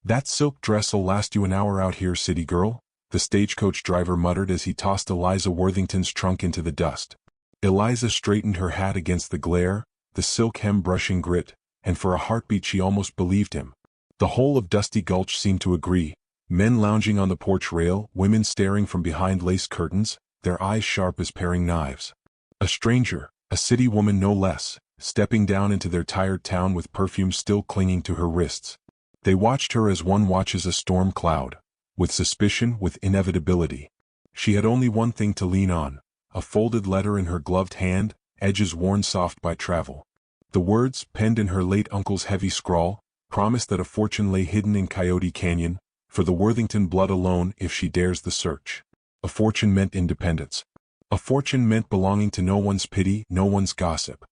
"That silk dress'll last you an hour out here, city girl," the stagecoach driver muttered as he tossed Eliza Worthington's trunk into the dust. Eliza straightened her hat against the glare, the silk hem brushing grit, and for a heartbeat she almost believed him. The whole of Dusty Gulch seemed to agree. Men lounging on the porch rail, women staring from behind lace curtains, their eyes sharp as paring knives. A stranger, a city woman no less, stepping down into their tired town with perfume still clinging to her wrists. They watched her as one watches a storm cloud, with suspicion, with inevitability. She had only one thing to lean on, a folded letter in her gloved hand, edges worn soft by travel. The words, penned in her late uncle's heavy scrawl, promised that a fortune lay hidden in Coyote Canyon, for the Worthington blood alone if she dares the search. A fortune meant independence. A fortune meant belonging to no one's pity, no one's gossip.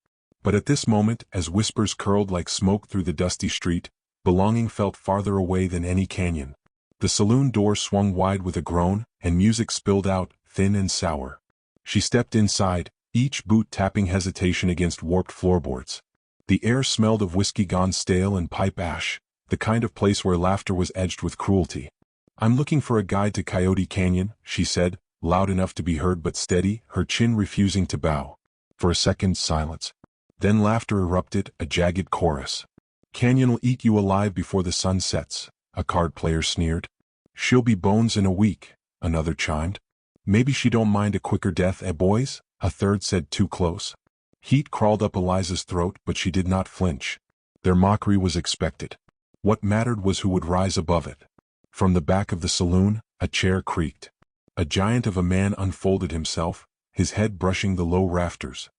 But at this moment, as whispers curled like smoke through the dusty street, belonging felt farther away than any canyon. The saloon door swung wide with a groan, and music spilled out, thin and sour. She stepped inside, each boot tapping hesitation against warped floorboards. The air smelled of whiskey gone stale and pipe ash, the kind of place where laughter was edged with cruelty. "I'm looking for a guide to Coyote Canyon," she said, loud enough to be heard but steady, her chin refusing to bow. For a second, silence. Then laughter erupted, a jagged chorus. "Canyon'll eat you alive before the sun sets," a card player sneered. "She'll be bones in a week," another chimed. "Maybe she don't mind a quicker death, boys?" a third said, too close. Heat crawled up Eliza's throat, but she did not flinch. Their mockery was expected. What mattered was who would rise above it. From the back of the saloon, a chair creaked. A giant of a man unfolded himself, his head brushing the low rafters.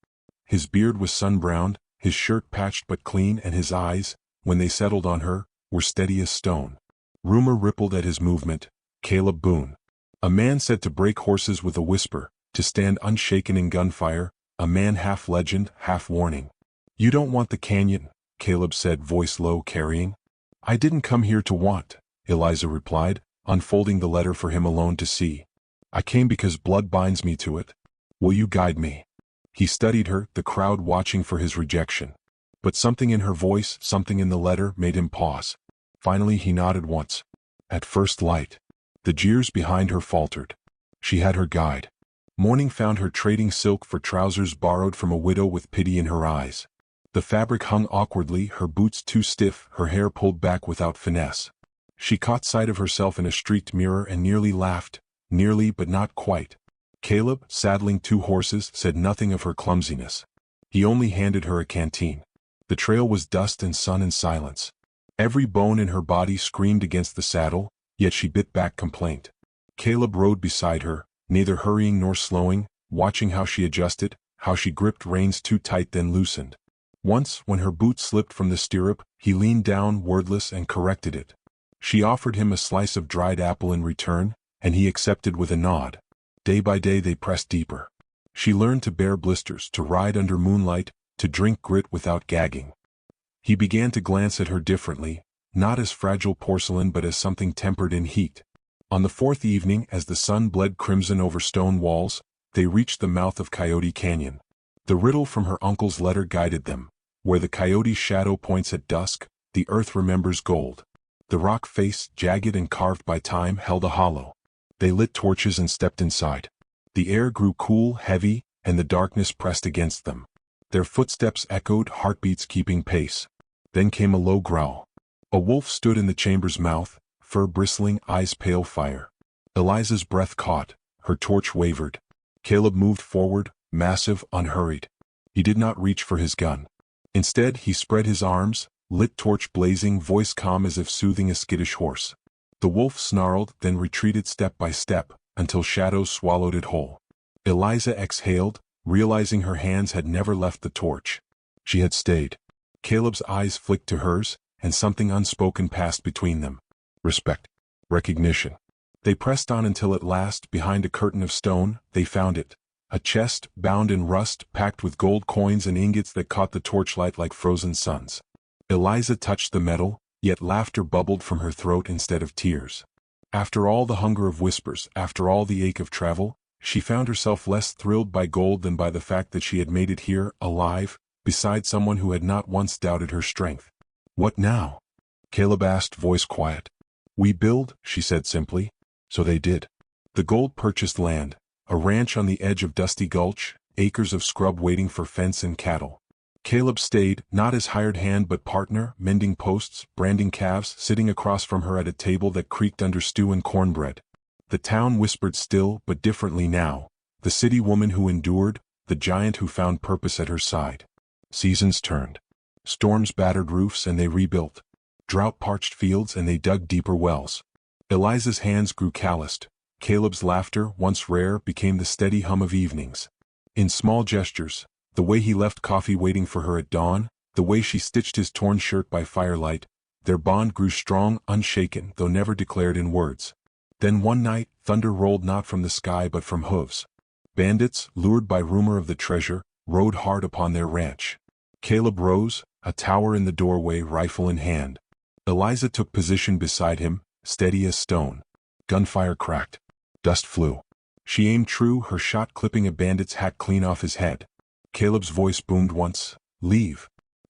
His beard was sun-browned, his shirt patched but clean, and his eyes, when they settled on her, were steady as stone. Rumor rippled at his movement. Caleb Boone. A man said to break horses with a whisper, to stand unshaken in gunfire, a man half legend, half warning. "You don't want the canyon," Caleb said, voice low, carrying. "I didn't come here to want," Eliza replied, unfolding the letter for him alone to see. "I came because blood binds me to it. Will you guide me?" He studied her, the crowd watching for his rejection. But something in her voice, something in the letter, made him pause. Finally he nodded once. At first light. The jeers behind her faltered. She had her guide. Morning found her trading silk for trousers borrowed from a widow with pity in her eyes. The fabric hung awkwardly, her boots too stiff, her hair pulled back without finesse. She caught sight of herself in a streaked mirror and nearly laughed, nearly but not quite. Caleb, saddling 2 horses, said nothing of her clumsiness. He only handed her a canteen. The trail was dust and sun and silence. Every bone in her body screamed against the saddle, yet she bit back complaint. Caleb rode beside her, neither hurrying nor slowing, watching how she adjusted, how she gripped reins too tight then loosened. Once, when her boot slipped from the stirrup, he leaned down, wordless, and corrected it. She offered him a slice of dried apple in return, and he accepted with a nod. Day by day they pressed deeper. She learned to bear blisters, to ride under moonlight, to drink grit without gagging. He began to glance at her differently, not as fragile porcelain but as something tempered in heat. On the 4th evening, as the sun bled crimson over stone walls, they reached the mouth of Coyote Canyon. The riddle from her uncle's letter guided them. Where the coyote's shadow points at dusk, the earth remembers gold. The rock face, jagged and carved by time, held a hollow. They lit torches and stepped inside. The air grew cool, heavy, and the darkness pressed against them. Their footsteps echoed, heartbeats keeping pace. Then came a low growl. A wolf stood in the chamber's mouth, fur bristling, eyes pale fire. Eliza's breath caught, her torch wavered. Caleb moved forward, massive, unhurried. He did not reach for his gun. Instead, he spread his arms, lit torch blazing, voice calm as if soothing a skittish horse. The wolf snarled, then retreated step by step, until shadows swallowed it whole. Eliza exhaled, realizing her hands had never left the torch. She had stayed. Caleb's eyes flicked to hers, and something unspoken passed between them. Respect. Recognition. They pressed on until at last, behind a curtain of stone, they found it. A chest, bound in rust, packed with gold coins and ingots that caught the torchlight like frozen suns. Eliza touched the metal, yet laughter bubbled from her throat instead of tears. After all the hunger of whispers, after all the ache of travel, she found herself less thrilled by gold than by the fact that she had made it here, alive, beside someone who had not once doubted her strength. "What now?" Caleb asked, voice quiet. "We build," she said simply. So they did. The gold purchased land, a ranch on the edge of Dusty Gulch, acres of scrub waiting for fence and cattle. Caleb stayed, not as hired hand but partner, mending posts, branding calves, sitting across from her at a table that creaked under stew and cornbread. The town whispered still but differently now, the city woman who endured, the giant who found purpose at her side. Seasons turned. Storms battered roofs and they rebuilt. Drought-parched fields and they dug deeper wells. Eliza's hands grew calloused. Caleb's laughter, once rare, became the steady hum of evenings. In small gestures, the way he left coffee waiting for her at dawn, the way she stitched his torn shirt by firelight, their bond grew strong, unshaken, though never declared in words. Then one night, thunder rolled not from the sky but from hooves. Bandits, lured by rumor of the treasure, rode hard upon their ranch. Caleb rose, a tower in the doorway, rifle in hand. Eliza took position beside him, steady as stone. Gunfire cracked. Dust flew. She aimed true, her shot clipping a bandit's hat clean off his head. Caleb's voice boomed once, "Leave."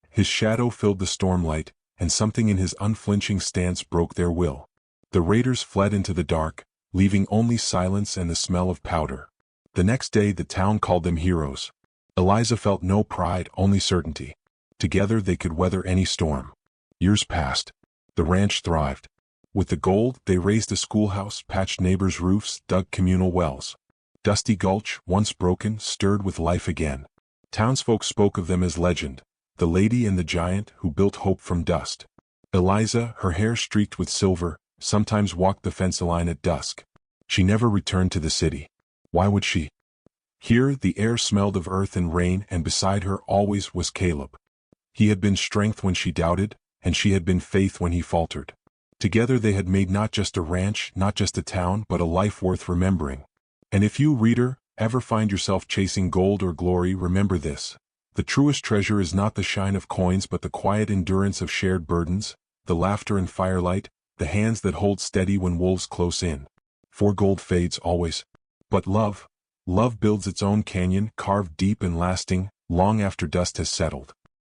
His shadow filled the stormlight, and something in his unflinching stance broke their will. The raiders fled into the dark, leaving only silence and the smell of powder. The next day the town called them heroes. Eliza felt no pride, only certainty. Together they could weather any storm. Years passed. The ranch thrived. With the gold, they raised a schoolhouse, patched neighbors' roofs, dug communal wells. Dusty Gulch, once broken, stirred with life again. Townsfolk spoke of them as legend, the lady and the giant who built hope from dust. Eliza, her hair streaked with silver, sometimes walked the fence line at dusk. She never returned to the city. Why would she? Here the air smelled of earth and rain, and beside her always was Caleb. He had been strength when she doubted, and she had been faith when he faltered. Together they had made not just a ranch, not just a town, but a life worth remembering. And if you, reader, ever find yourself chasing gold or glory, remember this. The truest treasure is not the shine of coins but the quiet endurance of shared burdens, the laughter and firelight, the hands that hold steady when wolves close in. For gold fades always. But love builds its own canyon, carved deep and lasting, long after dust has settled.